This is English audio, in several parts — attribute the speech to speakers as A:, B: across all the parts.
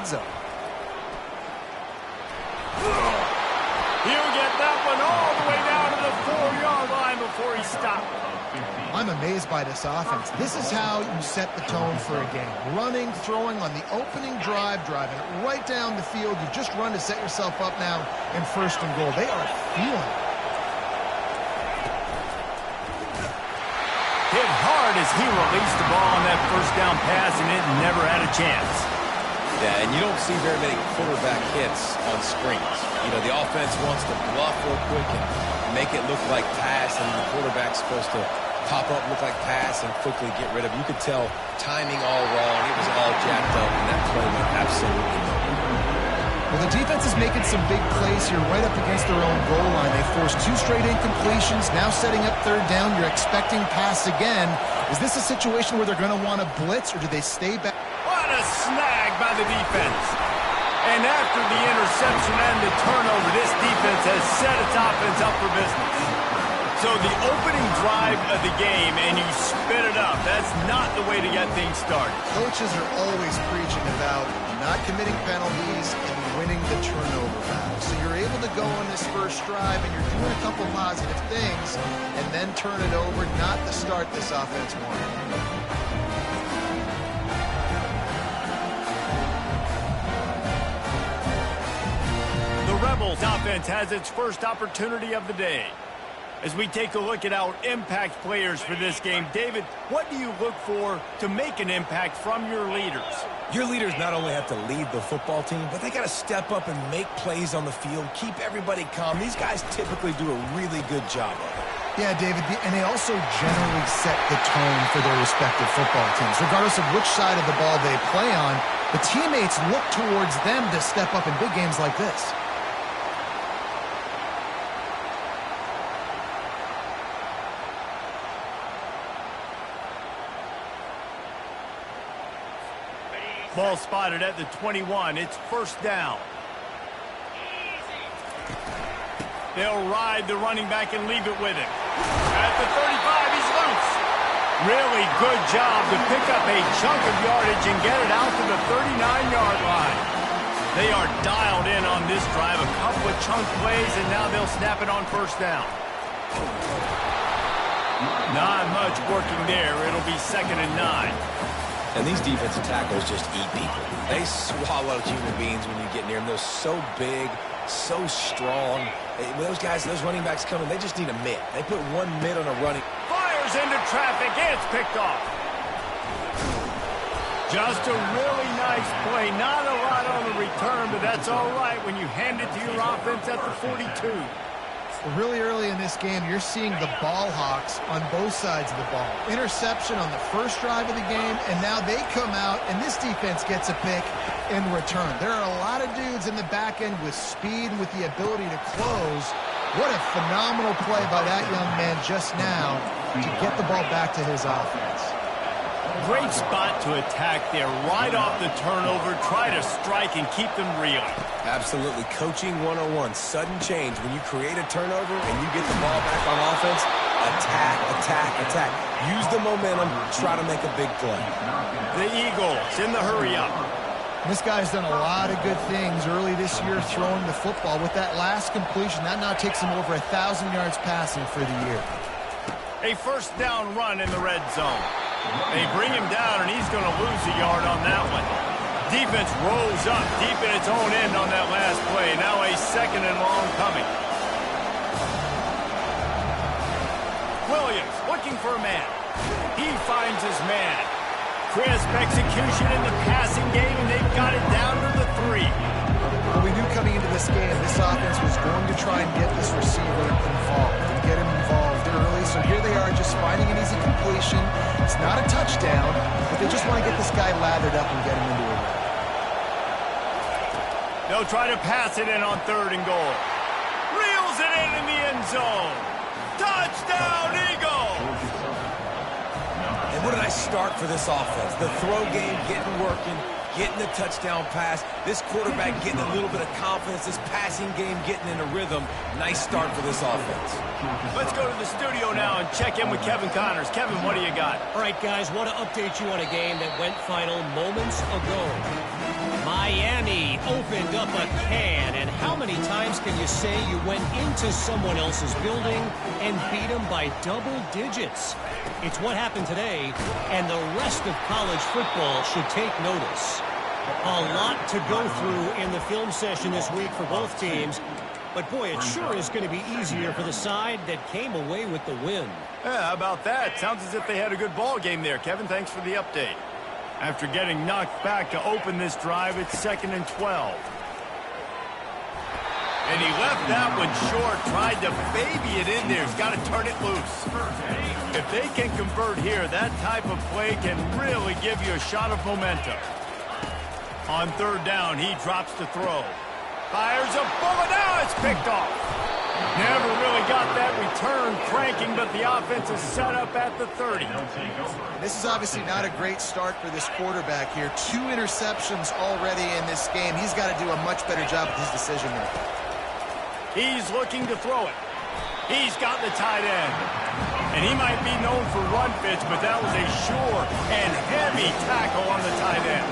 A: red zone.
B: He'll get that one all the way down to the 4-yard line before he stopped.
A: I'm amazed by this offense. This is how you set the tone for a game. Running, throwing on the opening drive, driving it right down the field. You've just run to set yourself up now in 1st and goal. They are feeling it.
B: Hit hard as he released the ball on that 1st down pass, and it never had a chance.
C: Yeah, and you don't see very many quarterback hits on screens. You know, the offense wants to bluff real quick and make it look like pass, and the quarterback's supposed to pop up, look like pass, and quickly get rid of it. You could tell timing all wrong. It was all jacked up, and that play went absolutely nowhere.
A: Well, the defense is making some big plays here right up against their own goal line. They forced 2 straight incompletions, now setting up 3rd down. You're expecting pass again. Is this a situation where they're going to want to blitz, or do they stay back?
B: What a snag by the defense. And after the interception and the turnover, this defense has set its offense up for business. So the opening drive of the game, and you spit it up. That's not the way to get things started.
A: Coaches are always preaching about not committing penalties and winning the turnover battle. So you're able to go on this 1st drive, and you're doing a couple positive things, and then turn it over, not the start this offense wanted.
B: The Rebels offense has its first opportunity of the day. As we take a look at our impact players for this game, David, what do you look for to make an impact from your leaders?
D: Your leaders not only have to lead the football team, but they got to step up and make plays on the field, keep everybody calm. These guys typically do a really good job of it.
A: Yeah, David, and they also generally set the tone for their respective football teams. Regardless of which side of the ball they play on, the teammates look towards them to step up in big games like this.
B: Ball spotted at the 21. It's 1st down. They'll ride the running back and leave it with him. At the 35, he's loose. Really good job to pick up a chunk of yardage and get it out to the 39-yard line. They are dialed in on this drive. A couple of chunk plays, and now they'll snap it on 1st down. Not much working there. It'll be 2nd and 9.
C: And these defensive tackles just eat people. They swallow human beings when you get near them. They're so big, so strong. When those guys, those running backs come in, they just need a mid. They put 1 mid on a running.
B: Fires into traffic. It's picked off. Just a really nice play. Not a lot on the return, but that's all right when you hand it to your offense at the 42.
A: Really early in this game, you're seeing the ball hawks on both sides of the ball. Interception on the 1st drive of the game, and now they come out, and this defense gets a pick in return. There are a lot of dudes in the back end with speed and with the ability to close. What a phenomenal play by that young man just now to get the ball back to his offense.
B: Great spot to attack there. Right off the turnover, try to strike and keep them reeling.
D: Absolutely. Coaching 101. Sudden change. When you create a turnover and you get the ball back on offense, attack, attack, attack. Use the momentum. Try to make a big play.
B: The Eagles in the hurry-up.
A: This guy's done a lot of good things early this year throwing the football. With that last completion, that now takes him over 1,000 yards passing for the year.
B: A 1st down run in the red zone. They bring him down, and he's going to lose a yard on that one. Defense rolls up deep in its own end on that last play. Now a 2nd and long coming. Williams looking for a man. He finds his man. Crisp execution in the passing game, and they've got it down to the 3.
A: Well, we knew coming into this game, this offense was going to try and get this receiver involved and get him involved early. So here they are just finding an easy completion. It's not a touchdown, but they just want to get this guy lathered up and get him into a run.
B: They'll try to pass it in on 3rd and goal. Reels it in the end zone. Touchdown, Eagles!
D: And what a nice start for this offense. The throw game getting working, getting the touchdown pass. This quarterback getting a little bit of confidence. This passing game getting in a rhythm. Nice start for this offense.
B: Let's go to the studio now and check in with Kevin Connors. Kevin, what do you got?
E: All right, guys, want to update you on a game that went final moments ago. Miami opened up a can, and how many times can you say you went into someone else's building and beat them by double digits? It's what happened today, and the rest of college football should take notice. A lot to go through in the film session this week for both teams, but boy, it sure is going to be easier for the side that came away with the win.
B: Yeah, how about that? Sounds as if they had a good ball game there. Kevin, thanks for the update. After getting knocked back to open this drive, it's 2nd and 12. And he left that one short, tried to baby it in there. He's got to turn it loose. If they can convert here, that type of play can really give you a shot of momentum. On 3rd down, he drops to throw. Fires a bullet. Now it's picked off. Never really got that return cranking, but the offense is set up at the 30.
A: This is obviously not a great start for this quarterback here. 2 interceptions already in this game. He's got to do a much better job with his decision making.
B: He's looking to throw it. He's got the tight end. And he might be known for run fits, but that was a sure and heavy tackle on the tight end.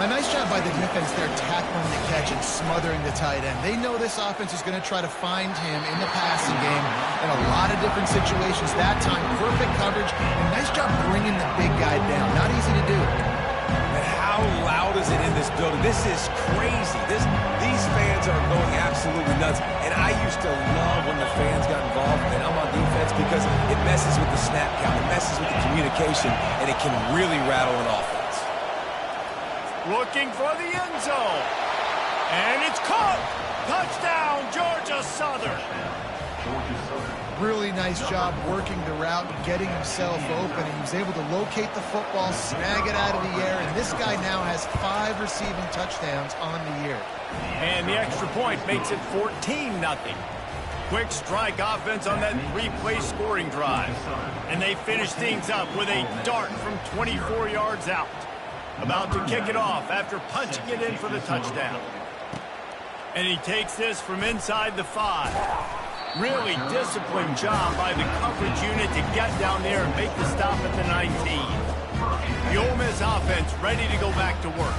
A: A nice job by the defense there tackling the catch and smothering the tight end. They know this offense is going to try to find him in the passing game in a lot of different situations. That time, perfect coverage, and nice job bringing the big guy down. Not easy to do.
D: And how loud is it in this building? This is crazy. These fans are going absolutely nuts. And I used to love when the fans got involved, and I'm on defense because it messes with the snap count. It messes with the communication, and it can really rattle an offense.
B: Looking for the end zone. And it's caught. Touchdown, Georgia Southern.
A: Really nice job working the route, getting himself open. He was able to locate the football, snag it out of the air, and this guy now has 5 receiving touchdowns on the year.
B: And the extra point makes it 14-0. Quick strike offense on that 3-play scoring drive. And they finish things up with a dart from 24 yards out. About to kick it off after punching it in for the touchdown. And he takes this from inside the 5. Really disciplined job by the coverage unit to get down there and make the stop at the 19. The Ole Miss offense ready to go back to work.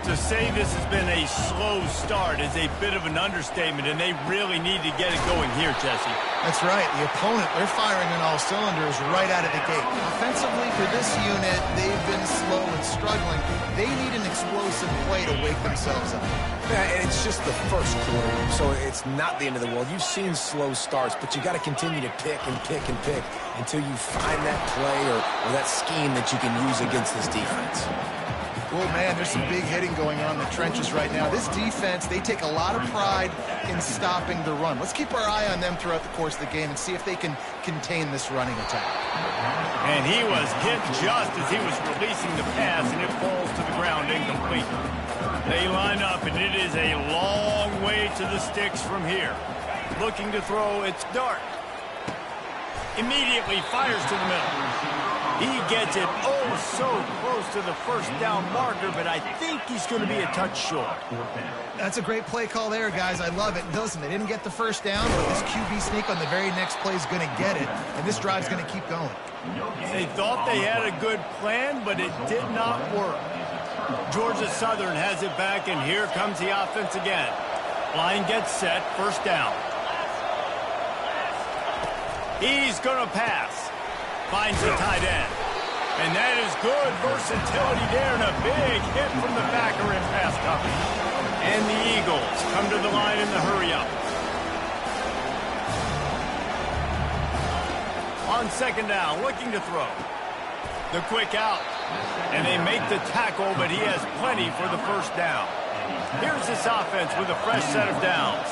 B: To say this has been a slow start is a bit of an understatement, and they really need to get it going here, Jesse.
A: That's right. The opponent, they're firing on all cylinders right out of the gate. Offensively, for this unit, they've been slow and struggling. They need an explosive play to wake themselves up.
D: Yeah, and it's just the first quarter, so it's not the end of the world. You've seen slow starts, but you got to continue to pick and pick and pick until you find that play or that scheme that you can use against this defense.
A: Oh, man, there's some big hitting going on in the trenches right now. This defense, they take a lot of pride in stopping the run. Let's keep our eye on them throughout the course of the game and see if they can contain this running attack.
B: And he was hit just as he was releasing the pass, and it falls to the ground incomplete. They line up, and it is a long way to the sticks from here. Looking to throw, it's Dart. Immediately fires to the middle. He gets it so close to the first down marker, but I think he's going to be a touch short.
A: That's a great play call there, guys. I love it. Listen, they didn't get the first down, but this QB sneak on the very next play is going to get it, and this drive's going to keep going.
B: They thought they had a good plan, but it did not work. Georgia Southern has it back, and here comes the offense again. Line gets set, first down. He's going to pass. Finds the tight end. And that is good versatility there, and a big hit from the backer in pass coverage. And the Eagles come to the line in the hurry-up. On 2nd down, looking to throw. The quick out. And they make the tackle, but he has plenty for the first down. Here's this offense with a fresh set of downs.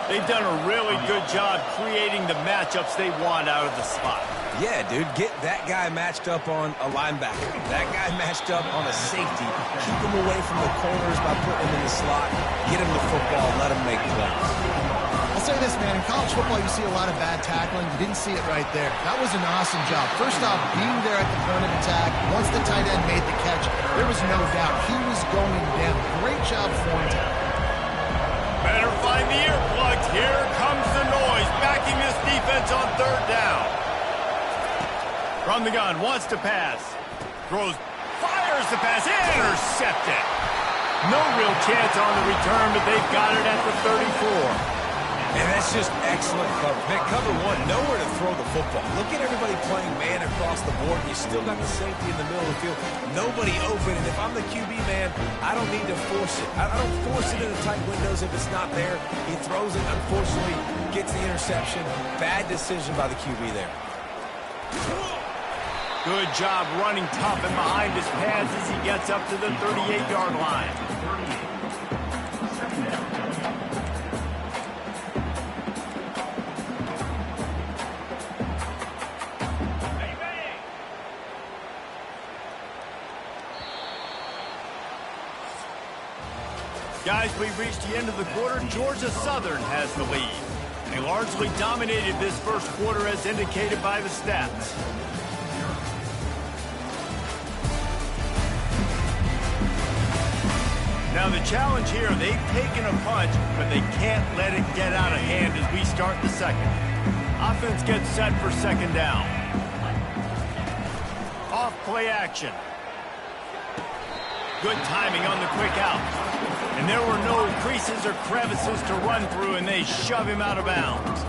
B: They've done a really good job creating the matchups they want out of the slot.
D: Yeah, dude, get that guy matched up on a linebacker. That guy matched up on a safety. Keep him away from the corners by putting him in the slot. Get him the football, let him make plays.
A: I'll say this, man. In college football, you see a lot of bad tackling. You didn't see it right there. That was an awesome job. First off, being there at the point of attack. Once the tight end made the catch, there was no doubt he was going down. Great job form tackle.
B: Better find the earplugs. Here comes the noise, backing this defense on 3rd down. From the gun, wants to pass. Throws, fires the pass, intercepted. No real chance on the return, but they've got it at the 34.
D: And that's just excellent cover. Man, cover one, nowhere to throw the football. Look at everybody playing man across the board. You still got the safety in the middle of the field. Nobody open. And if I'm the QB, man, I don't need to force it. I don't force it in the tight windows if it's not there. He throws it, unfortunately, gets the interception. Bad decision by the QB there.
B: Good job running tough and behind his pads as he gets up to the 38-yard line. Guys, we've reached the end of the quarter. Georgia Southern has the lead. They largely dominated this first quarter as indicated by the stats. Now the challenge here, they've taken a punch, but they can't let it get out of hand as we start the second. Offense gets set for second down. Off play action. Good timing on the quick out. And there were no creases or crevices to run through, and they shove him out of bounds.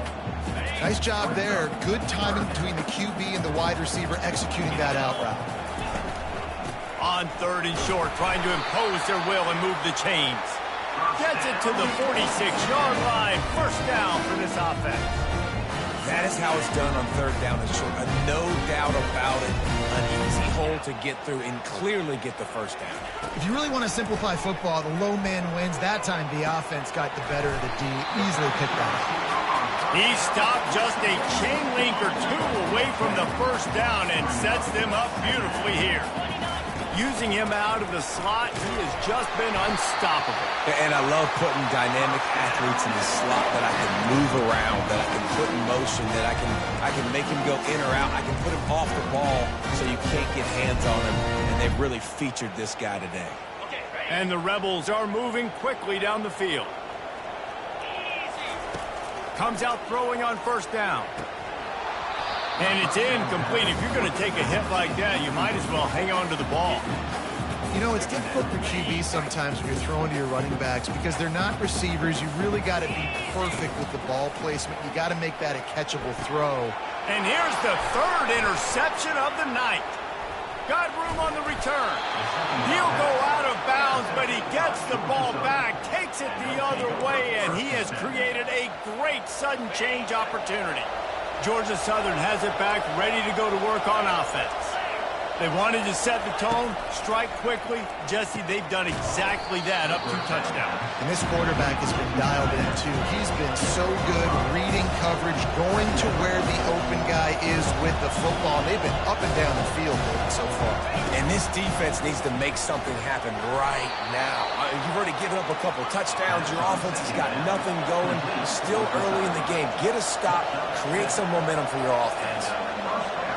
A: Nice job there. Good timing between the QB and the wide receiver executing that out route.
B: On third and short, trying to impose their will and move the chains. Gets it to the 46-yard line. First down for this offense.
D: That is how it's done on third down and short. No doubt about it. An easy hole to get through and clearly get the first down.
A: If you really want to simplify football, the low man wins. That time the offense got the better of the D. Easily picked that up.
B: He stopped just a chain link or two away from the first down and sets them up beautifully here. Using him out of the slot, he has just been unstoppable.
D: And I love putting dynamic athletes in the slot that I can move around, that I can put in motion, that I can make him go in or out. I can put him off the ball so you can't get hands on him. And they've really featured this guy today.
B: And the Rebels are moving quickly down the field. Comes out throwing on first down. And it's incomplete. If you're going to take a hit like that, you might as well hang on to the ball.
A: You know, it's difficult for QBs sometimes when you're throwing to your running backs because they're not receivers. You really got to be perfect with the ball placement. You got to make that a catchable throw.
B: And here's the third interception of the night. Got room on the return. He'll go out of bounds, but he gets the ball back, takes it the other way, and he has created a great sudden change opportunity. Georgia Southern has it back, ready to go to work on offense. They wanted to set the tone, strike quickly. Jesse, they've done exactly that, up 2 touchdowns.
A: And this quarterback has been dialed in, too. He's been so good reading coverage, going to where the open guy is with the football. They've been up and down the field so far.
D: And this defense needs to make something happen right now. You've already given up a couple touchdowns. Your offense has got nothing going. Still early in the game. Get a stop. Create some momentum for your offense.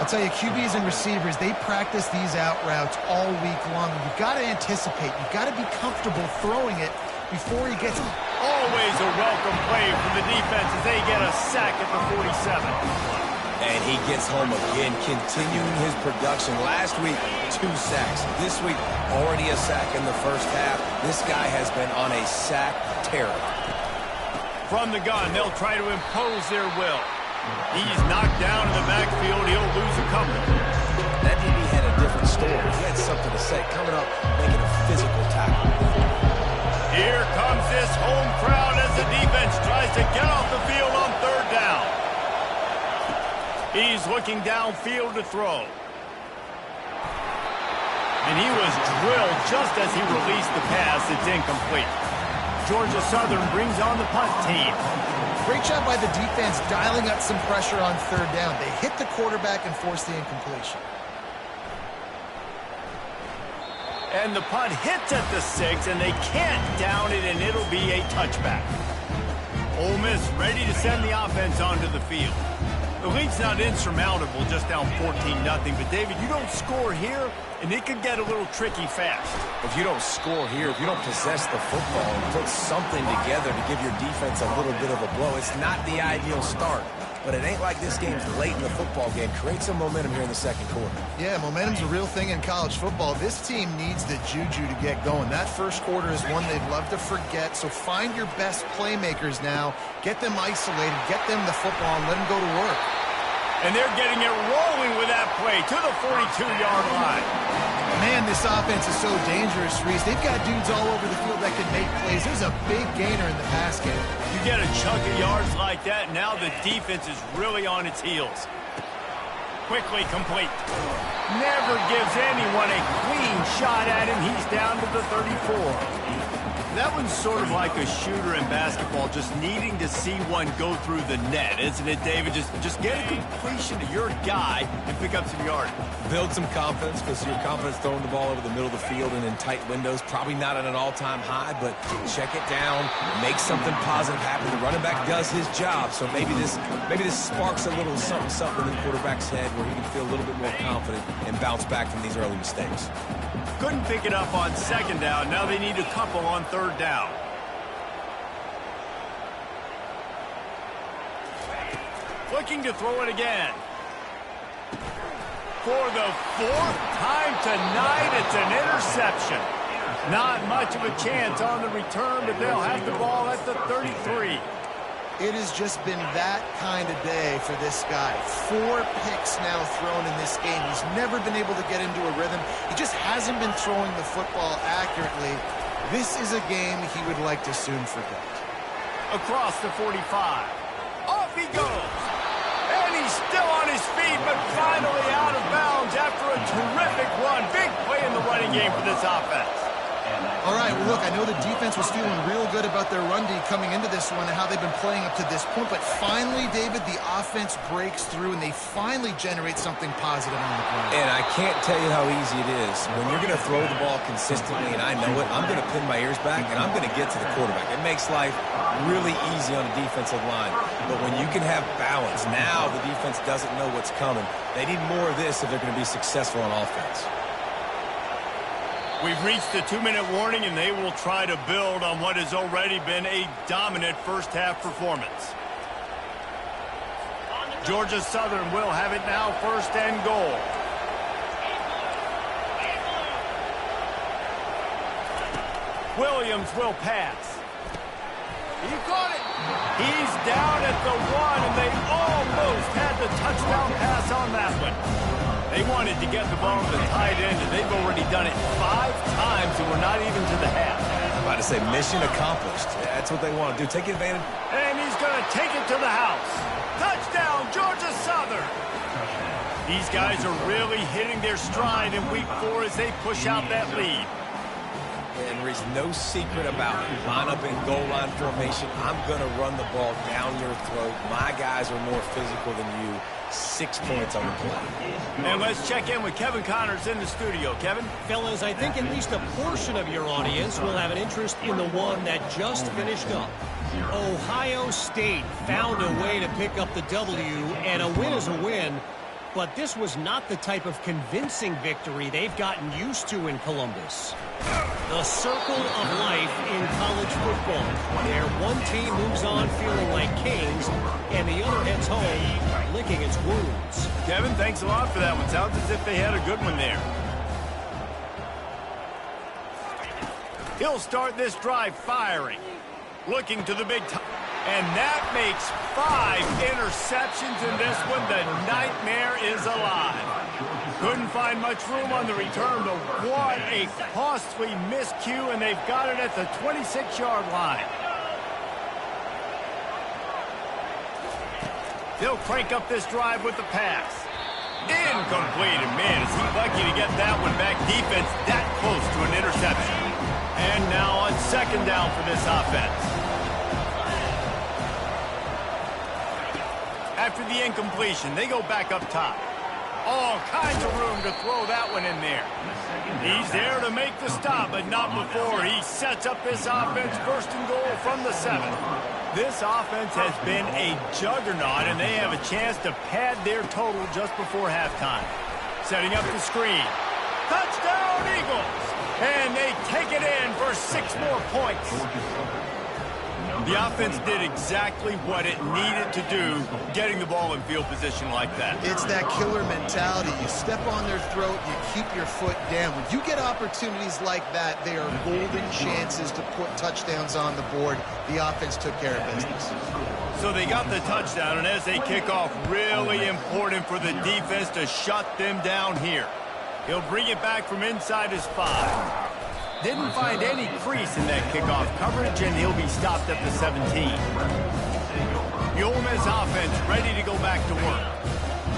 A: I'll tell you, QBs and receivers, they practice these out routes all week long. You've got to anticipate. You've got to be comfortable throwing it before he gets it.
B: Always a welcome play for the defense as they get a sack at the 47.
D: And he gets home again, continuing his production. Last week, 2 sacks. This week, already a sack in the first half. This guy has been on a sack terror.
B: From the gun, they'll try to impose their will. He's knocked down in the backfield. He'll lose a couple.
D: That DB had a different story. He had something to say. Coming up, making a physical tackle.
B: Here comes this home crowd as the defense tries to get off the field on third down. He's looking downfield to throw. And he was drilled just as he released the pass. It's incomplete. Georgia Southern brings on the punt team.
A: Great job by the defense dialing up some pressure on third down. They hit the quarterback and forced the incompletion.
B: And the punt hits at the 6, and they can't down it, and it'll be a touchback. Ole Miss ready to send the offense onto the field. The lead's not insurmountable, just down 14-0. But, David, you don't score here, and it could get a little tricky fast.
D: If you don't score here, if you don't possess the football and put something together to give your defense a little bit of a blow, it's not the ideal start. but it ain't like this game's late in the football game. Create some momentum here in the second quarter.
A: Yeah, momentum's a real thing in college football. This team needs the juju to get going. That first quarter is one they'd love to forget, so find your best playmakers now. Get them isolated, get them the football, and let them go to work.
B: And they're getting it rolling with that play to the 42-yard line.
A: Man, this offense is so dangerous, Reese. They've got dudes all over the field that can make plays. There's a big gainer in the pass game.
B: You get a chunk of yards like that, now the defense is really on its heels. Quickly complete. Never gives anyone a clean shot at him. He's down to the 34. That one's sort of like a shooter in basketball, just needing to see one go through the net, isn't it, David? Just get a completion to your guy and pick up some yardage.
D: Build some confidence, because your confidence throwing the ball over the middle of the field and in tight windows, probably not at an all-time high, but check it down, make something positive happen. The running back does his job, so maybe this sparks a little something in the quarterback's head where he can feel a little bit more confident and bounce back from these early mistakes.
B: Couldn't pick it up on second down. Now they need a couple on third down. Looking to throw it again. For the fourth time tonight, it's an interception. Not much of a chance on the return, but they'll have the ball at the 33.
A: It has just been that kind of day for this guy. 4 picks now thrown in this game. He's never been able to get into a rhythm. He just hasn't been throwing the football accurately. This is a game he would like to soon forget.
B: Across the 45. Off he goes. And he's still on his feet, but finally out of bounds after a terrific run. Big play in the running game for this offense.
A: All right, well, look, I know the defense was feeling real good about their run D coming into this one and how they've been playing up to this point, but finally, David, the offense breaks through and they finally generate something positive on the ground.
D: And I can't tell you how easy it is. When you're going to throw the ball consistently, and I know it, I'm going to pin my ears back, and I'm going to get to the quarterback. It makes life really easy on the defensive line. But when you can have balance, now the defense doesn't know what's coming. They need more of this if they're going to be successful on offense.
B: We've reached the 2-minute warning, and they will try to build on what has already been a dominant first-half performance. Georgia Southern will have it now, first and goal. Williams will pass. He caught it. He's down at the 1, and they almost had the touchdown pass on that one. They wanted to get the ball to the tight end, and they've already done it 5 times, and we're not even to the half.
D: I'm about to say mission accomplished. That's what they want to do. Take advantage.
B: And he's going to take it to the house. Touchdown, Georgia Southern. These guys are really hitting their stride in week 4 as they push out that lead.
D: And there's no secret about it. Line up in goal line formation. I'm going to run the ball down your throat. My guys are more physical than you. 6 points on the play.
B: And let's check in with Kevin Connors in the studio. Kevin?
E: Fellas, I think at least a portion of your audience will have an interest in the one that just finished up. Ohio State found a way to pick up the W, and a win is a win. But this was not the type of convincing victory they've gotten used to in Columbus. The circle of life in college football, where one team moves on feeling like kings, and the other heads home licking its wounds.
B: Kevin, thanks a lot for that one. Sounds as if they had a good one there. He'll start this drive firing. Looking to the big time. And that makes 5 interceptions in this one. The nightmare is alive. Couldn't find much room on the return, but what a costly miscue, and they've got it at the 26-yard line. They'll crank up this drive with the pass. Incomplete, and man, is he lucky to get that one back. Defense that close to an interception. And now on second down for this offense. After the incompletion, they go back up top. All kinds of room to throw that one in there. He's there to make the stop, but not before he sets up this offense first and goal from the 7. This offense has been a juggernaut, and they have a chance to pad their total just before halftime. Setting up the screen. Touchdown, Eagles! And they take it in for 6 more points. The offense did exactly what it needed to do, getting the ball in field position like that.
A: It's that killer mentality. You step on their throat, you keep your foot down. When you get opportunities like that, they are golden chances to put touchdowns on the board. The offense took care of business.
B: So they got the touchdown, and as they kick off, really important for the defense to shut them down here. He'll bring it back from inside his 5. Didn't find any crease in that kickoff coverage, and he'll be stopped at the 17. The Ole Miss offense ready to go back to work.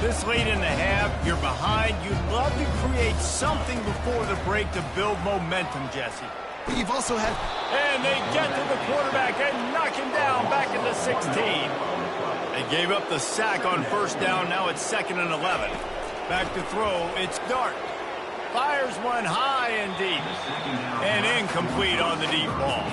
B: This late in the half, you're behind. You'd love to create something before the break to build momentum, Jesse.
A: You've also had...
B: And they get to the quarterback and knock him down back at the 16. They gave up the sack on first down. Now it's 2nd and 11. Back to throw. It's Dart. Fires one high and deep. And incomplete on the deep ball.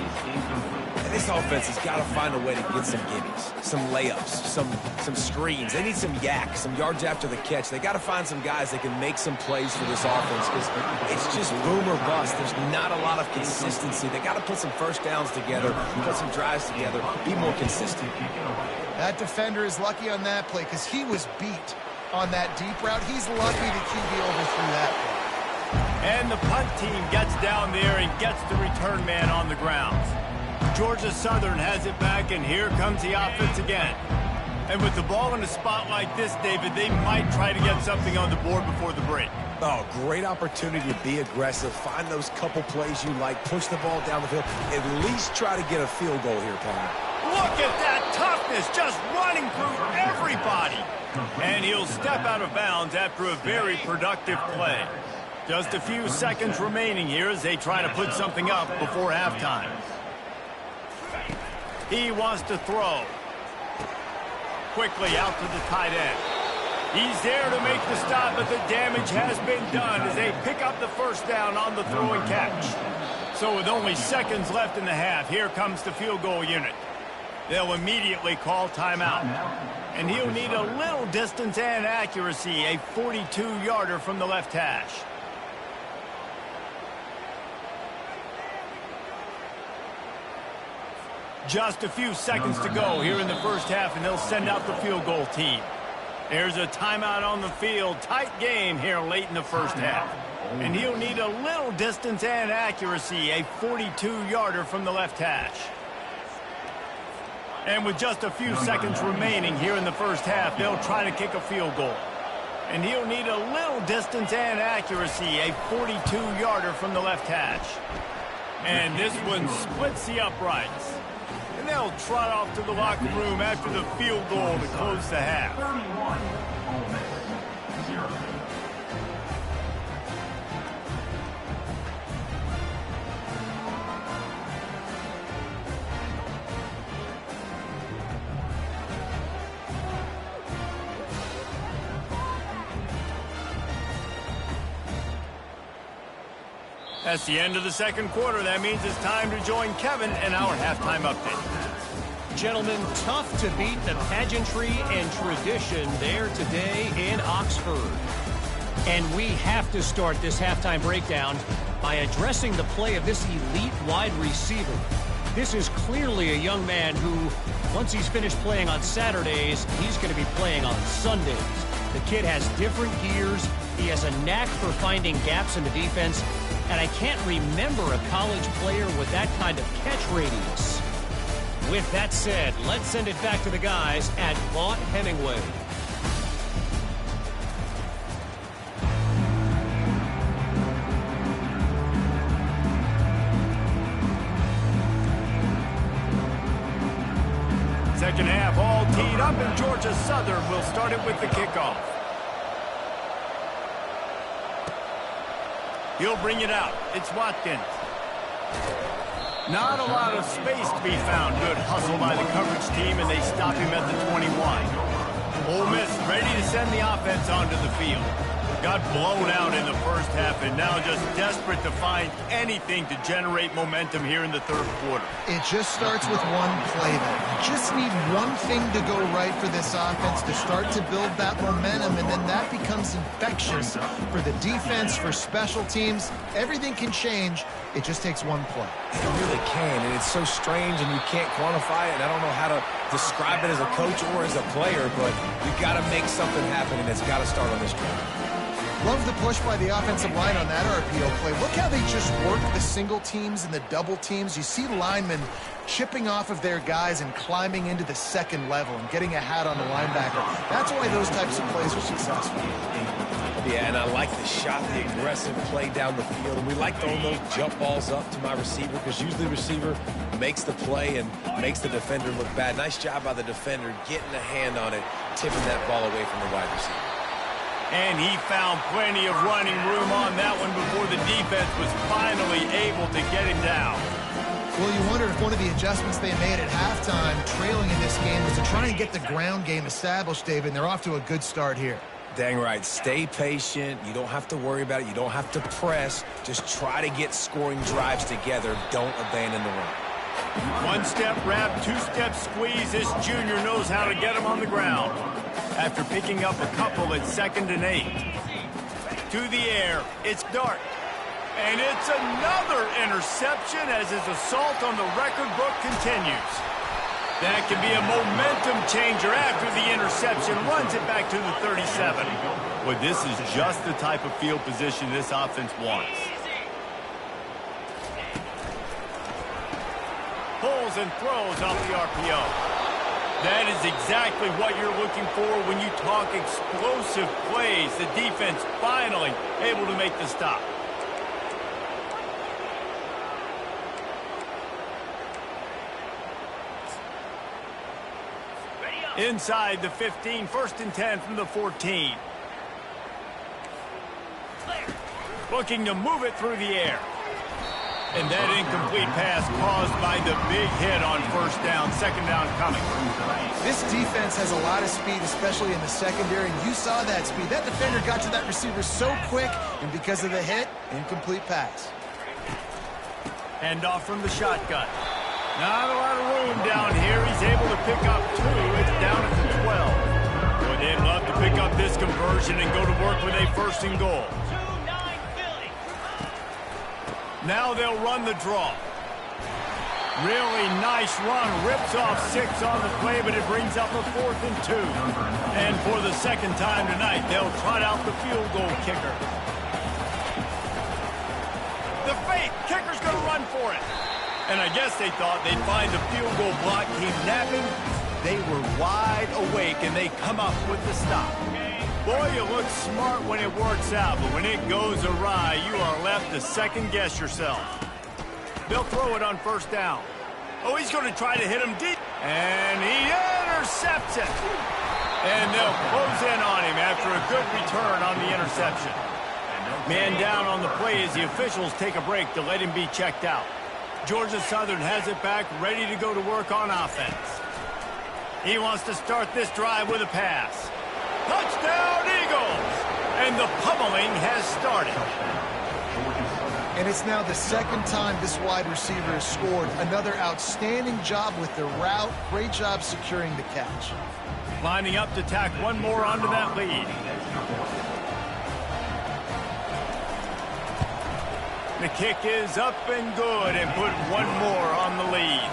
D: And this offense has got to find a way to get some gimmies, some layups, some screens. They need some yak, some yards after the catch. They got to find some guys that can make some plays for this offense because it's just boom or bust. There's not a lot of consistency. They got to put some first downs together, put some drives together, be more consistent.
A: That defender is lucky on that play because he was beat on that deep route. He's lucky the QB overthrew that play.
B: And the punt team gets down there and gets the return man on the ground. Georgia Southern has it back, and here comes the offense again. And with the ball in a spot like this, David, they might try to get something on the board before the break.
D: Oh, great opportunity to be aggressive, find those couple plays you like, push the ball down the field, at least try to get a field goal here, Palmer.
B: Look at that toughness, just running through everybody. And he'll step out of bounds after a very productive play. Just a few seconds remaining here as they try to put something up before halftime. He wants to throw. Quickly out to the tight end. He's there to make the stop, but the damage has been done as they pick up the first down on the throw and catch. So with only seconds left in the half, here comes the field goal unit. They'll immediately call timeout. And he'll need a little distance and accuracy, a 42-yarder from the left hash. Just a few seconds to go here in the first half, and they'll send out the field goal team. There's a timeout on the field. Tight game here late in the first half. And he'll need a little distance and accuracy, a 42-yarder from the left hash. And with just a few seconds remaining here in the first half, they'll try to kick a field goal. And he'll need a little distance and accuracy, a 42-yarder from the left hash. And this one splits the uprights. And they'll trot off to the locker room after the field goal to close the half. That's the end of the second quarter. That means it's time to join Kevin in our halftime update.
E: Gentlemen, tough to beat the pageantry and tradition there today in Oxford. And we have to start this halftime breakdown by addressing the play of this elite wide receiver. This is clearly a young man who, once he's finished playing on Saturdays, he's going to be playing on Sundays. The kid has different gears. He has a knack for finding gaps in the defense. And I can't remember a college player with that kind of catch radius. With that said, let's send it back to the guys at Vaught Hemingway.
B: Second half all teed up, and Georgia Southern will start it with the kickoff. He'll bring it out. It's Watkins. Not a lot of space to be found. Good hustle by the coverage team, and they stop him at the 21. Ole Miss ready to send the offense onto the field. Got blown out in the first half and now just desperate to find anything to generate momentum here in the third quarter.
A: It just starts with one play then. You just need one thing to go right for this offense to start to build that momentum, and then that becomes infectious for the defense, for special teams. Everything can change. It just takes one play.
D: It really can, and it's so strange, and you can't quantify it, and I don't know how to describe it as a coach or as a player, but you got to make something happen, and it's got to start on this drive.
A: Love the push by the offensive line on that RPO play. Look how they just work the single teams and the double teams. You see linemen chipping off of their guys and climbing into the second level and getting a hat on the linebacker. That's why those types of plays are successful.
D: Yeah, and I like the shot, the aggressive play down the field. And we like throwing those jump balls up to my receiver because usually the receiver makes the play and makes the defender look bad. Nice job by the defender getting a hand on it, tipping that ball away from the wide receiver.
B: And he found plenty of running room on that one before the defense was finally able to get him down.
A: Well, you wonder if one of the adjustments they made at halftime, trailing in this game, was to try and get the ground game established, David, and they're off to a good start here.
D: Dang right. Stay patient. You don't have to worry about it. You don't have to press. Just try to get scoring drives together. Don't abandon the run.
B: One-step wrap, two-step squeeze. This junior knows how to get him on the ground. After picking up a couple at 2nd and 8. To the air, it's Dart. And it's another interception as his assault on the record book continues. That can be a momentum changer after the interception. Runs it back to the 37. Well, this is just the type of field position this offense wants. Pulls and throws off the RPO. That is exactly what you're looking for when you talk explosive plays. The defense finally able to make the stop. Inside the 15, 1st and 10 from the 14. Looking to move it through the air. And that incomplete pass caused by the big hit on 1st down, 2nd down coming.
A: This defense has a lot of speed, especially in the secondary, and you saw that speed. That defender got to that receiver so quick, and because of the hit, incomplete pass.
B: Hand off from the shotgun. Not a lot of room down here. He's able to pick up 2. It's down at the 12. Boy, they'd love to pick up this conversion and go to work with a 1st and goal. Now they'll run the draw. Really nice run. Rips off 6 on the play, but it brings up a 4th and 2. And for the 2nd time tonight, they'll trot out the field goal kicker. The fake. Kicker's going to run for it. And I guess they thought they'd find the field goal block team napping. They were wide awake, and they come up with the stop. Boy, you look smart when it works out, but when it goes awry, you are left to second-guess yourself. They'll throw it on 1st down. Oh, he's going to try to hit him deep. And he intercepts it. And they'll close in on him after a good return on the interception. Man down on the play as the officials take a break to let him be checked out. Georgia Southern has it back, ready to go to work on offense. He wants to start this drive with a pass. Touchdown, Eagles! And the pummeling has started.
A: And it's now the 2nd time this wide receiver has scored. Another outstanding job with the route. Great job securing the catch.
B: Lining up to tack one more onto that lead. The kick is up and good and put one more on the lead.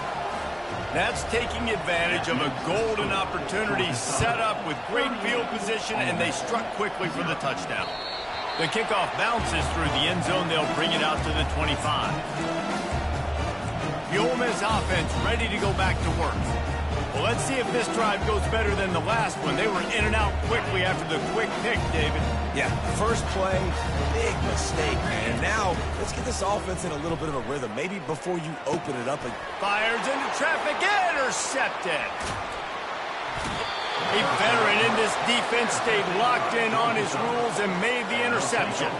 B: That's taking advantage of a golden opportunity set up with great field position, and they struck quickly for the touchdown. The kickoff bounces through the end zone. They'll bring it out to the 25. The Ole Miss offense ready to go back to work. Well, let's see if this drive goes better than the last one. They were in and out quickly after the quick pick, David.
D: Yeah, first play, big mistake, man. Now, let's get this offense in a little bit of a rhythm. Maybe before you open it up.
B: Fires into traffic, intercepted. A veteran in this defense stayed locked in on his rules and made the interception.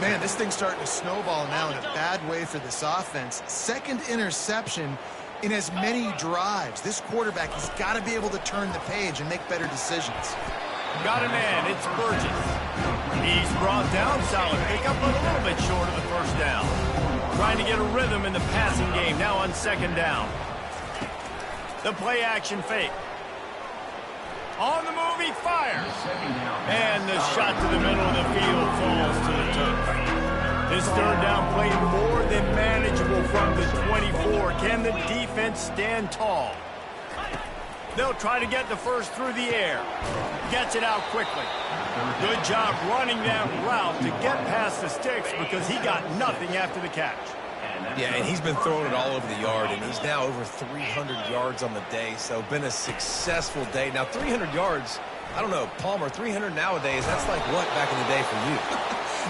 A: Man, this thing's starting to snowball now in a bad way for this offense. 2nd interception in as many drives. This quarterback has got to be able to turn the page and make better decisions.
B: Got a man. It's Burgess. He's brought down. Solid pickup, but a little bit short of the first down. Trying to get a rhythm in the passing game. Now on second down. The play action fake. On the move, he fires. And the shot to the middle of the field falls to the turf. This third down play more than manageable from the 24. Can the defense stand tall? They'll try to get the first through the air. Gets it out quickly. Good job running that route to get past the sticks because he got nothing after the catch.
C: Yeah, and he's been throwing it all over the yard, and he's now over 300 yards on the day, so been a successful day. Now, 300 yards, I don't know, Palmer, 300 nowadays, that's like what back in the day for you?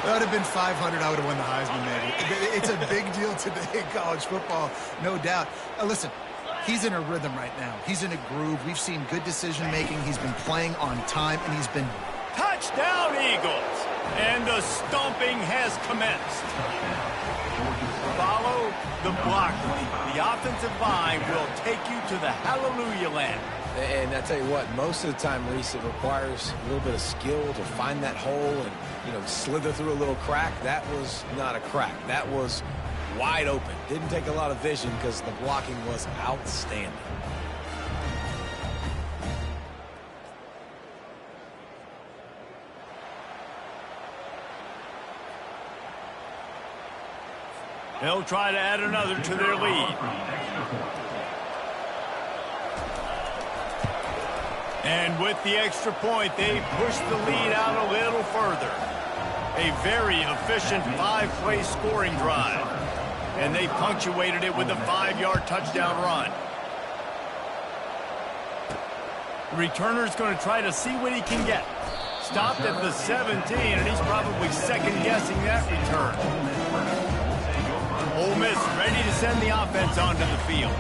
A: That would have been 500. I would have won the Heisman, maybe. It's a big deal today in college football, no doubt. Listen, he's in a rhythm right now. He's in a groove. We've seen good decision-making. He's been playing on time, and he's been...
B: Touchdown, Eagles! And the stomping has commenced. Follow the block. The offensive line will take you to the hallelujah land.
C: And I tell you what, most of the time, Reese, it requires a little bit of skill to find that hole and, you know, slither through a little crack. That was not a crack. That was wide open. Didn't take a lot of vision because the blocking was outstanding.
B: They'll try to add another to their lead. And with the extra point, they push the lead out a little further. A very efficient 5-play scoring drive. And they punctuated it with a 5-yard touchdown run. The returner's going to try to see what he can get. Stopped at the 17, and he's probably second-guessing that return. Ole Miss ready to send the offense onto the field.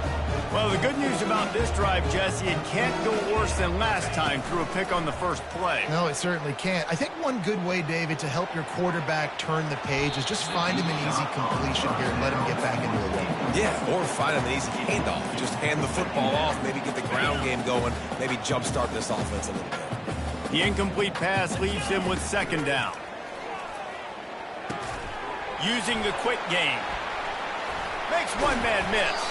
B: Well, the good news about this drive, Jesse, it can't go worse than last time through a pick on the first play.
A: No, it certainly can't. I think one good way, David, to help your quarterback turn the page is just find him an easy completion here and let him get back into the game.
C: Yeah, or find him an easy handoff. Just hand the football off, maybe get the ground game going, maybe jumpstart this offense a little bit.
B: The incomplete pass leaves him with second down. Using the quick game. Makes one man miss.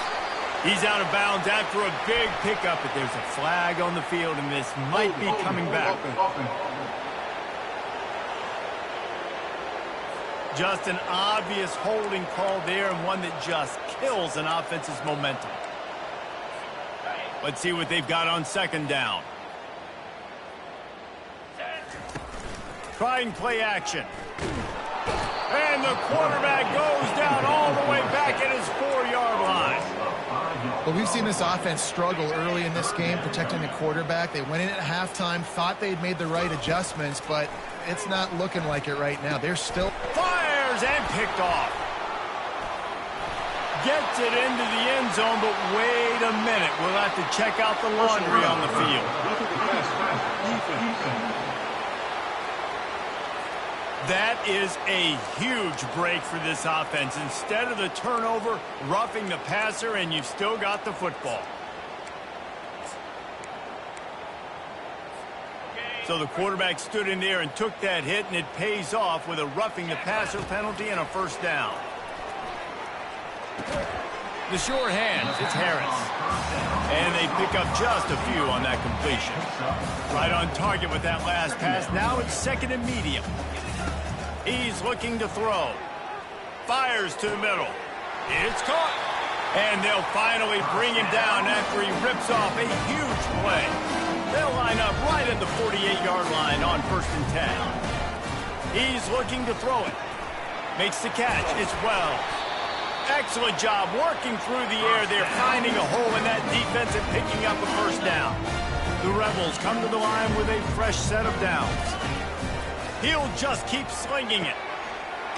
B: He's out of bounds after a big pickup, but there's a flag on the field, and this might be coming back. Just an obvious holding call there, and one that just kills an offense's momentum. Let's see what they've got on second down. Trying play action. And the quarterback goes down all the way back at his 4-yard line.
A: Well, we've seen this offense struggle early in this game protecting the quarterback. They went in at halftime, thought they'd made the right adjustments, but it's not looking like it right now. They're still...
B: Fires and picked off. Gets it into the end zone, but wait a minute. We'll have to check out the laundry on the field. That is a huge break for this offense. Instead of the turnover, roughing the passer, and you've still got the football. So the quarterback stood in there and took that hit, and it pays off with a roughing the passer penalty and a first down. The sure hands, it's Harris. And they pick up just a few on that completion. Right on target with that last pass. Now it's second and medium. He's looking to throw. Fires to the middle. It's caught. And they'll finally bring him down after he rips off a huge play. They'll line up right at the 48-yard line on 1st and 10. He's looking to throw it. Makes the catch. It's well. Excellent job working through the air there, finding a hole in that defense and picking up a first down. The Rebels come to the line with a fresh set of downs. He'll just keep slinging it.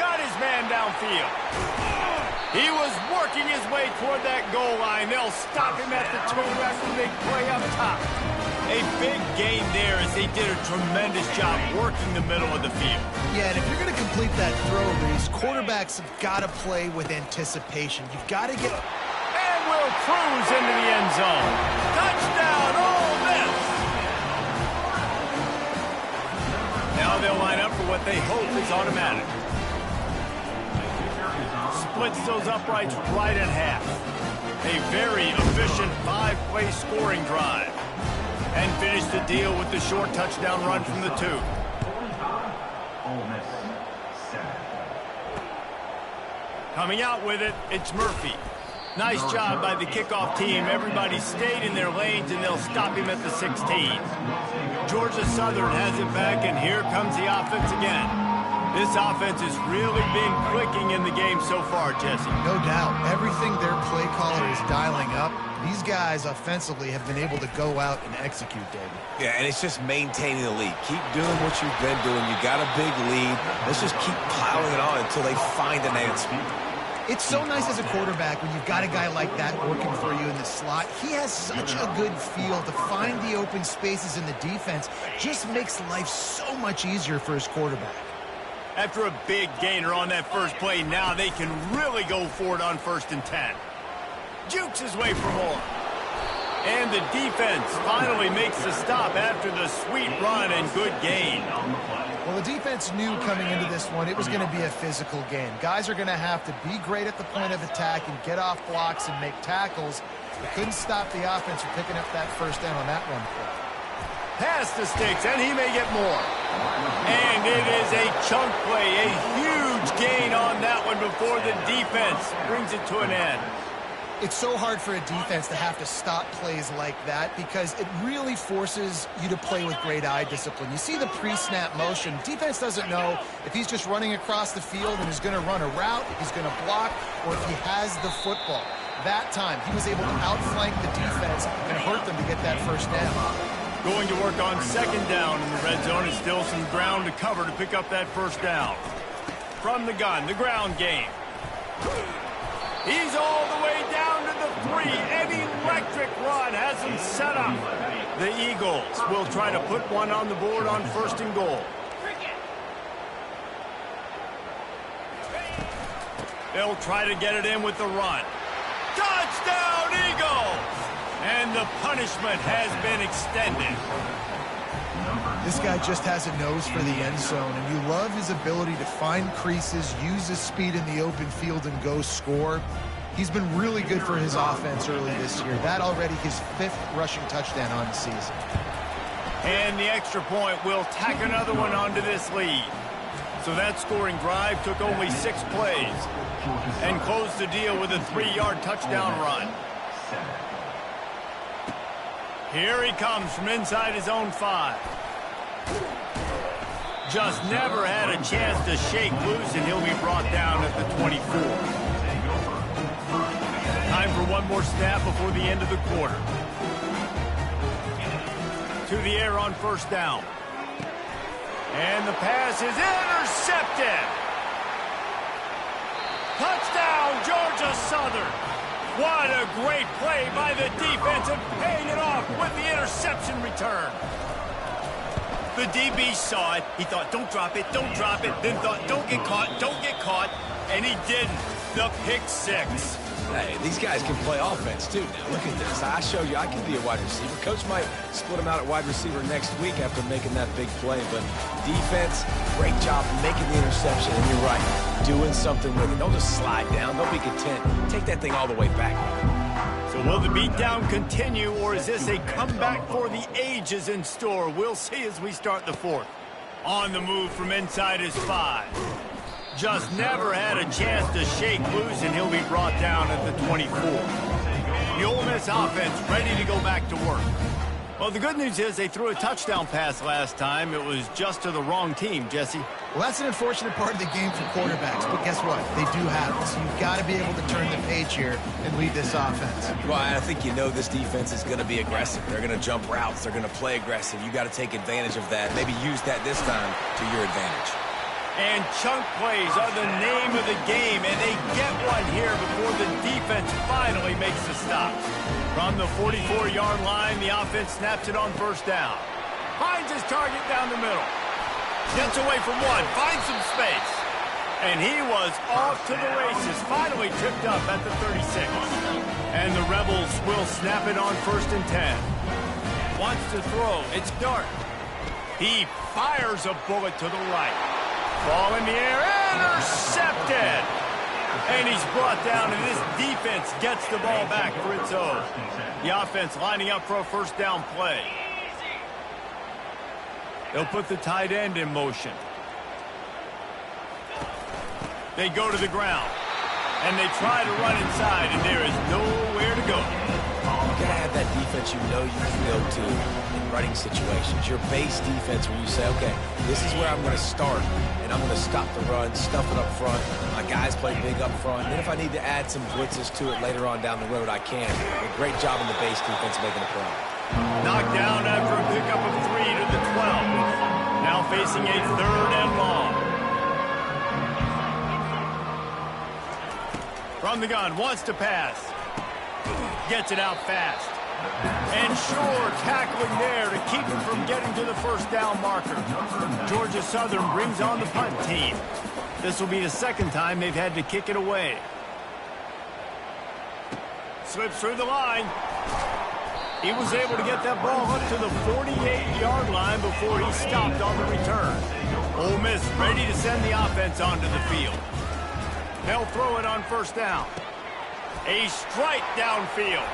B: Got his man downfield. He was working his way toward that goal line. They'll stop him at the 2 after the big play up top. A big gain there as they did a tremendous job working the middle of the field.
A: Yeah, and if you're going to complete that throw, Reese, quarterbacks have got to play with anticipation. You've got to get...
B: And will cruise into the end zone. Touchdown, Ole Miss! what they hope is automatic. Splits those uprights right in half. A very efficient 5-play scoring drive. And finish the deal with the short touchdown run from the 2. Coming out with it, it's Murphy. Nice job by the kickoff team. Everybody stayed in their lanes, and they'll stop him at the 16. Georgia Southern has it back, and here comes the offense again. This offense has really been clicking in the game so far, Jesse.
A: No doubt. Everything their play caller is dialing up, these guys offensively have been able to go out and execute, David.
D: Yeah, and it's just maintaining the lead. Keep doing what you've been doing. You got a big lead. Let's just keep piling it on until they find an answer.
A: It's so nice as a quarterback when you've got a guy like that working for you in the slot. He has such a good feel to find the open spaces in the defense. Just makes life so much easier for his quarterback.
B: After a big gainer on that first play, now they can really go for it on 1st and 10. Jukes his way for more. And the defense finally makes the stop after the sweet run and good gain.
A: Well, the defense knew coming into this one it was going to be a physical game. Guys are going to have to be great at the point of attack and get off blocks and make tackles. They couldn't stop the offense from picking up that first down on that one play.
B: Pass the sticks, and he may get more. And it is a chunk play, a huge gain on that one before the defense brings it to an end.
A: It's so hard for a defense to have to stop plays like that because it really forces you to play with great eye discipline. You see the pre-snap motion. Defense doesn't know if he's just running across the field and is going to run a route, if he's going to block, or if he has the football. That time, he was able to outflank the defense and hurt them to get that first down.
B: Going to work on 2nd down in the red zone. Is still some ground to cover to pick up that first down. From the gun, the ground game. He's all the way down to the 3. An electric run has him set up. The Eagles will try to put one on the board on 1st and goal. They'll try to get it in with the run. Touchdown, Eagles! And the punishment has been extended.
A: This guy just has a nose for the end zone, and you love his ability to find creases, use his speed in the open field, and go score. He's been really good for his offense early this year. That already his 5th rushing touchdown on the season.
B: And the extra point will tack another one onto this lead. So that scoring drive took only 6 plays and closed the deal with a 3-yard touchdown run. Here he comes from inside his own 5. Just never had a chance to shake loose, and he'll be brought down at the 24. Time for one more snap before the end of the quarter. To the air on 1st down. And the pass is intercepted. Touchdown, Georgia Southern. What a great play by the defense and paying it off with the interception return. The DB saw it. He thought, don't drop it, don't drop it. Then thought, don't get caught. And he didn't. The pick 6.
D: Hey, these guys can play offense, too. Now, look at this. I show you I can be a wide receiver. Coach might split him out at wide receiver next week after making that big play. But defense, great job making the interception. And you're right, doing something with it. Don't just slide down. Don't be content. Take that thing all the way back.
B: So will the beatdown continue, or is this a comeback for the ages in store? We'll see as we start the 4th. On the move from inside his 5. Just never had a chance to shake loose, and he'll be brought down at the 24. The Ole Miss offense ready to go back to work. Well, the good news is they threw a touchdown pass last time. It was just to the wrong team, Jesse.
A: Well, that's an unfortunate part of the game for quarterbacks, but guess what? They do have it, so you've got to be able to turn the page here and lead this offense.
D: Well, I think you know this defense is going to be aggressive. They're going to jump routes. They're going to play aggressive. You got to take advantage of that. Maybe use that this time to your advantage.
B: And chunk plays are the name of the game, and they get one here before the defense finally makes the stop. From the 44-yard line, the offense snaps it on 1st down. Finds his target down the middle. Gets away from one, finds some space. And he was off to the races, finally tripped up at the 36. And the Rebels will snap it on 1st and 10. Wants to throw, it's Dart. He fires a bullet to the right. Ball in the air, intercepted. And he's brought down, and this defense gets the ball back for its own. The offense lining up for a first down play. They'll put the tight end in motion. They go to the ground, and they try to run inside, and there is nowhere to go.
D: You gotta have that defense you know you can go to in running situations. Your base defense where you say, okay, this is where I'm going to start, and I'm going to stop the run, stuff it up front. My guys play big up front. And then if I need to add some blitzes to it later on down the road, I can. A great job in the base defense making a play.
B: Knocked down after a pickup of 3 to the 12. Now facing a third and long. From the gun, wants to pass. Gets it out fast. And Shore tackling there to keep him from getting to the first down marker. Georgia Southern brings on the punt team. This will be the second time they've had to kick it away. Slips through the line. He was able to get that ball up to the 48-yard line before he stopped on the return. Ole Miss ready to send the offense onto the field. They'll throw it on first down. A strike downfield.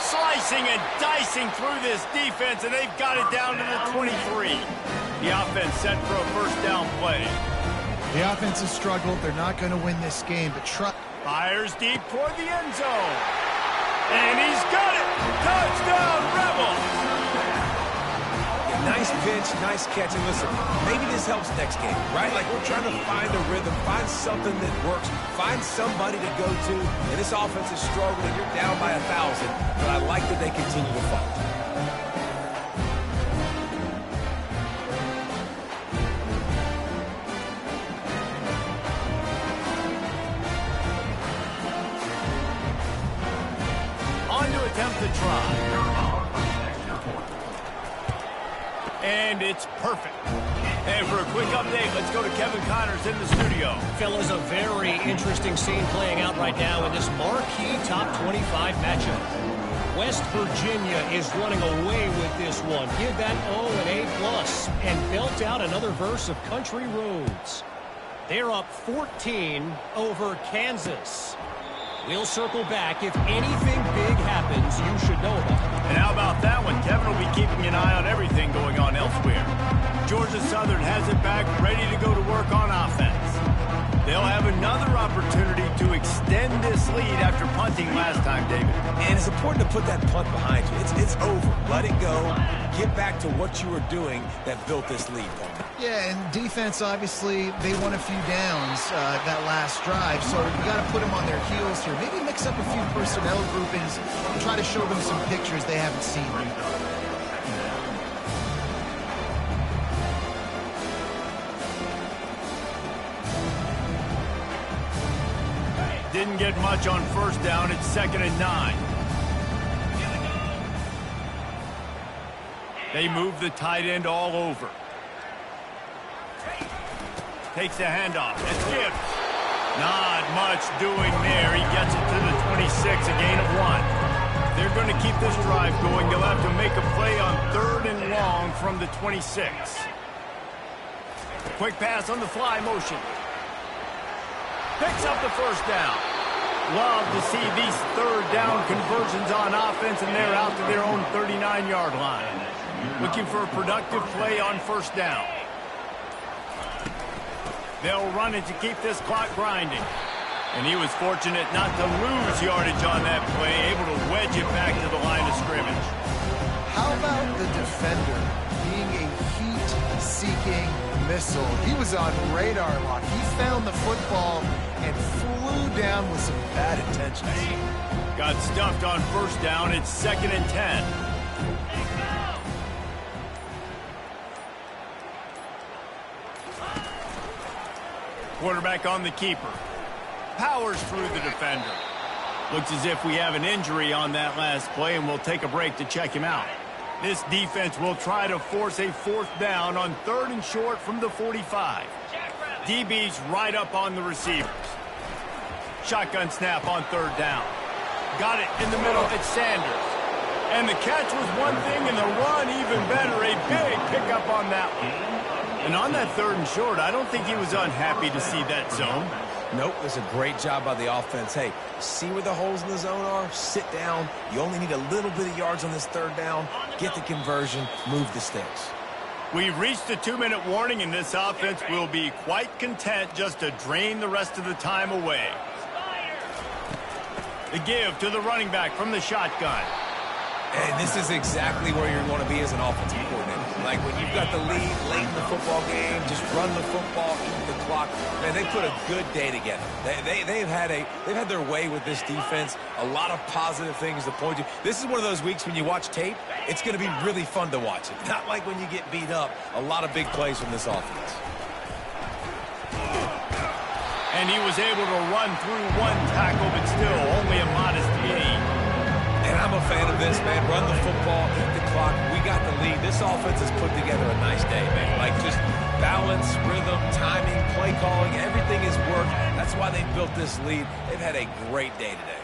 B: Slicing and dicing through this defense, and they've got it down to the 23. The offense set for a first down play.
A: The offense has struggled. They're not going to win this game, but
B: fires deep toward the end zone. And he's got it! Touchdown, Rebels!
D: Nice pitch, nice catch. And listen, maybe this helps next game, right? Like we're trying to find a rhythm, find something that works, find somebody to go to. And this offense is struggling. You're down by 1,000, but I like that they continue to fight.
B: On to attempt to try. And it's perfect. And for a quick update, let's go to Kevin Connors in the studio.
E: Fellas, a very interesting scene playing out right now in this marquee top 25 matchup. West Virginia is running away with this one. Give that O an A+, and belt out another verse of Country Roads. They're up 14 over Kansas. We'll circle back. If anything big happens, you should know about it.
B: And how about that one? Kevin will be keeping an eye on everything going on elsewhere. Georgia Southern has it back, ready to go to work on offense. They'll have another opportunity to extend this lead after punting last time, David.
D: And it's important to put that punt behind you. It's over. Let it go. Get back to what you were doing that built this lead, Paul.
A: Yeah, and defense, obviously, they won a few downs that last drive, so you got to put them on their heels here. Maybe mix up a few personnel groupings and try to show them some pictures they haven't seen.
B: Didn't get much on first down. It's 2nd and 9. They move the tight end all over. Takes the handoff. It's Gibbs. Not much doing there. He gets it to the 26, a gain of 1. They're going to keep this drive going. They'll have to make a play on 3rd and long from the 26. Quick pass on the fly motion. Picks up the first down. Love to see these 3rd down conversions on offense, and they're out to their own 39-yard line. Looking for a productive play on first down. They'll run it to keep this clock grinding. And he was fortunate not to lose yardage on that play, able to wedge it back to the line of scrimmage.
A: How about the defender being a heat-seeking missile? He was on radar lock. He found the football and flew down with some bad intentions.
B: Got stuffed on first down. It's 2nd and 10. Quarterback on the keeper. Powers through the defender. Looks as if we have an injury on that last play, and we'll take a break to check him out. This defense will try to force a 4th down on 3rd and short from the 45. DB's right up on the receivers. Shotgun snap on 3rd down. Got it in the middle. It's Sanders. And the catch was one thing, and the run even better. A big pickup on that one. And on that 3rd and short, I don't think he was unhappy to see that zone.
D: Nope, it was a great job by the offense. Hey, see where the holes in the zone are? Sit down. You only need a little bit of yards on this 3rd down. Get the conversion. Move the sticks.
B: We've reached the 2-minute warning, and this offense will be quite content just to drain the rest of the time away. The give to the running back from the shotgun.
D: And this is exactly where you want to be as an offensive coordinator. Like when you've got the lead late in the football game, just run the football, eat the clock. Man, they put a good day together. They've had their way with this defense. A lot of positive things to point to. This is one of those weeks when you watch tape, it's going to be really fun to watch it. Not like when you get beat up. A lot of big plays from this offense.
B: And he was able to run through 1 tackle, but still only a modest gain.
D: And I'm a fan of this, man. Run the football, eat the clock. We got the lead. This offense has put together a nice day, man. Like just balance, rhythm, timing, play calling, everything has worked. That's why they built this lead. They've had a great day today.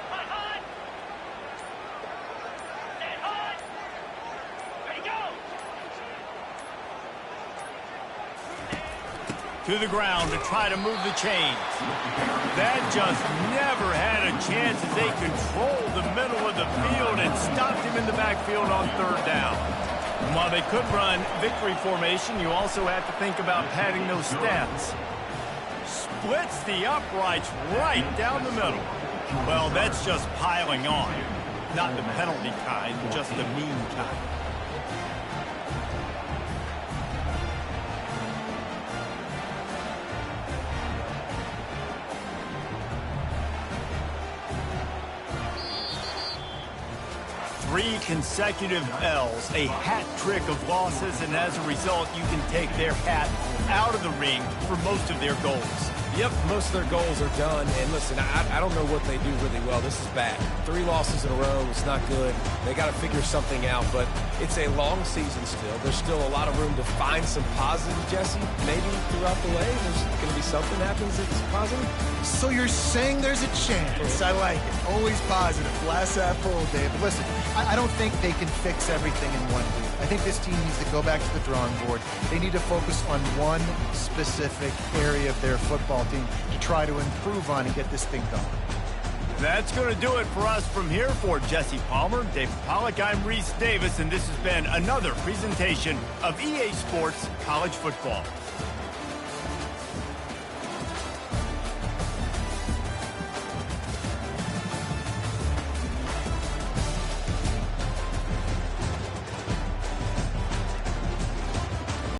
B: To the ground to try to move the chains. That just never had a chance as they controlled the middle of the field and stopped him in the backfield on 3rd down. And while they could run victory formation, you also have to think about padding those stats. Splits the uprights right down the middle. Well, that's just piling on. Not the penalty kind, just the mean kind. Three consecutive L's, a hat trick of losses, and as a result, you can take their hat out of the ring for most of their goals.
D: Yep, most of their goals are done. And listen, I don't know what they do really well. This is bad. 3 losses in a row. It's not good. They got to figure something out, but it's a long season still. There's still a lot of room to find some positives, Jesse. Maybe throughout the way, there's going to be something happens that's positive.
A: So you're saying there's a chance. I like it. Always positive. Glass half full, Dave. But listen, I don't think they can fix everything in one week. I think this team needs to go back to the drawing board. They need to focus on one specific area of their football team to try to improve on and get this thing going.
B: That's going to do it for us from here. For Jesse Palmer, David Pollack, I'm Reese Davis, and this has been another presentation of EA Sports College Football.